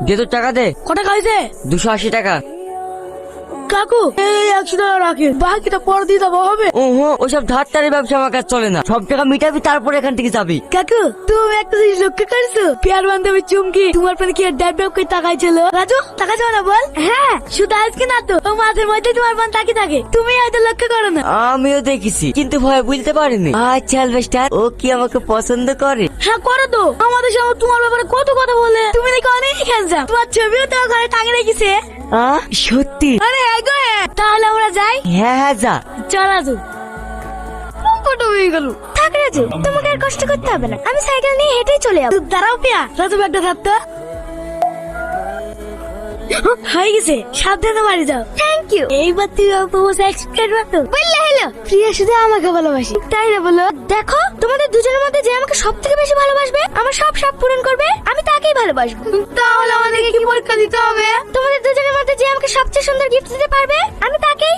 দে তো টাকা দে। কটা খাইছে? 280 টাকা। কাকু এই 100 টাকা রাখে, বাকিটা পরে দিয়ে দেবো, হবে? ওহো, ওসব ধারটারি ব্যবসা আমার কাছে চলে না। সব টাকা মিটাবি, তারপরে এখান থেকে যাবি। কাকু তুমি একটা জিনিস লক্ষ্য করছো? পেয়ার বান্ধবী চুমকি তোমার পানে কি আর ড্যাব ড্যাব করে তাকাইছিল? রাজু তাকাইছো না বল? হ্যাঁ, শুধু আজকে না তো, ও মাঝে মধ্যে তোমার পান তাকিয়ে থাকে, তুমি হয়তো লক্ষ্য করো না। আমিও দেখেছি, কিন্তু ভয় বুঝতে পারিনি। আচ্ছা অ্যালবেস্টার, ও কি আমাকে পছন্দ করে? হ্যাঁ করে তো, আমাদের সঙ্গে তোমার ব্যাপারে কত কথা বলে। তুমি নাকি অনেক হ্যান্ডসাম, তোমার ছবিও তোমার ঘরে টাঙিয়ে রেখেছে। সত্যি? আরে হ্যাঁ গো, হ্যাঁ। তাহলে আমরা যাই। হ্যাঁ হ্যাঁ, যা। চল রাজু। কটা হয়ে গেল? থাক রাজু, তোমাকে আর কষ্ট করতে হবে না, আমি সাইকেল নিয়ে হেঁটেই চলে যাবো। দাঁড়াও পিয়া, রাজু ব্যাগটা থাকতো হয়ে গেছে, সাবধানে বাড়ি যাও। Thank you. এইবার তুই প্রপোজ এক্সপেক্ট করতো। বললে হলো, প্রিয়া শুধু আমাকে ভালোবাসি, তাই না বলো? দেখো তোমাদের দুজনের মধ্যে যে আমাকে সব থেকে বেশি ভালোবাসবে, আমার সব শখ পূরণ করবে, আমি তাকেই ভালোবাসবো। তাহলে আমাদেরকে কি পরীক্ষা দিতে হবে? তোমাদের দুজনের মধ্যে যে আমাকে সবচেয়ে সুন্দর গিফট দিতে পারবে, আমি তাকেই।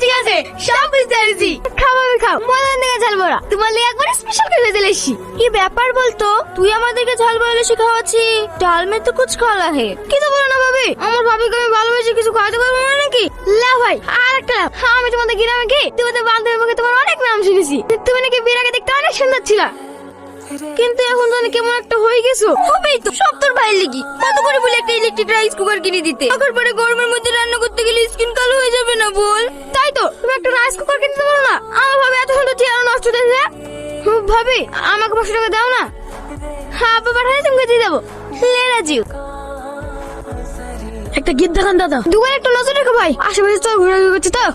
ঠিক আছে, সব বুঝতে পেরেছি। খাবার খাও, মজা নিয়ে ঝাল বড়া, তোমার লিয়ে একবার স্পেশাল করে ভেজে লেছি। কি ব্যাপার বলতো, তুই আমাদেরকে ঝাল বড়া লেছি খাওয়াচ্ছি, ডাল মে তো কুছ খাওয়া হে। কিছু বলো না ভাবি, আমার ভাবিকে আমি ভালোবেসে কিছু খাওয়াতে পারবো না নাকি? লা ভাই আর একটা, আমি তোমাদের গ্রামে গিয়ে তোমাদের বান্ধবীর মুখে তোমার অনেক নাম শুনেছি, তুমি নাকি বিয়ের আগে দেখতে অনেক সুন্দর ছিল, কিন্তু এখন তো কেমন একটা হয়ে গেছো। হবেই তো, সব তোর ভাইয়ের লিগি। কত করে বলে একটা ইলেকট্রিক রাইস কুকার কিনে দিতে, তখন পরে গরমের মধ্যে রান্না করতে গেলে স্কিন কালো হয়ে যাবে না বল? তাই তো, তুমি একটা রাইস কুকার কিনতে পারো না? আমার ভাবে এত সুন্দর চেয়ার নষ্ট হয়ে যায়। ভাবি আমাকে 500 টাকা দাও না। হ্যাঁ বাবা, তোমাকে দিয়ে দেবো। লে রাজু, একটা গীত দেখান দাদা। দোকানে একটু নজর রেখো ভাই, আশেপাশে তো ঘোরাঘুরি করছে তো।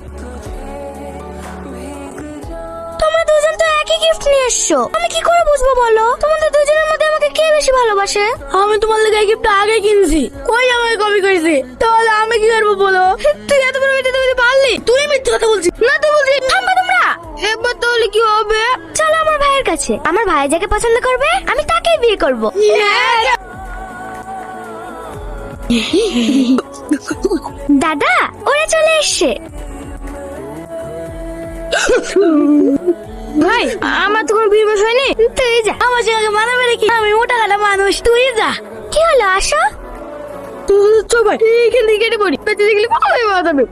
তোমরা দুজন তো একই গিফট নিয়ে এসছো, আমি কি করে বুঝবো বলো তোমাদের দুজনের মধ্যে আমাকে কে বেশি ভালোবাসে? আমি তোমার লেগে গিফটটা আগে কিনছি, কই আমাকে কপি করেছে? তাহলে আমি কি করবো বলো? তুই এত বড় মিথ্যে তুমি পারলি? তুই মিথ্যে কথা বলছিস। না তো বলছি, থামবা তোমরা। এবার তাহলে কি হবে? চলো আমার ভাইয়ের কাছে, আমার ভাই যাকে পছন্দ করবে আমি তাকেই বিয়ে করব। দাদা ওরা চলে এসছে। ভাই আমার তো কোনো বিয়ে বয়স হয়নি, তুই যা। আমার সঙ্গে মানাবে নাকি? আমি মোটা কাটা মানুষ, তুই যা। কি হলো, আসো। চল ভাই, এইখান থেকে কেটে পড়ি, পেতে দেখলে ভালোই বাঁধাবে।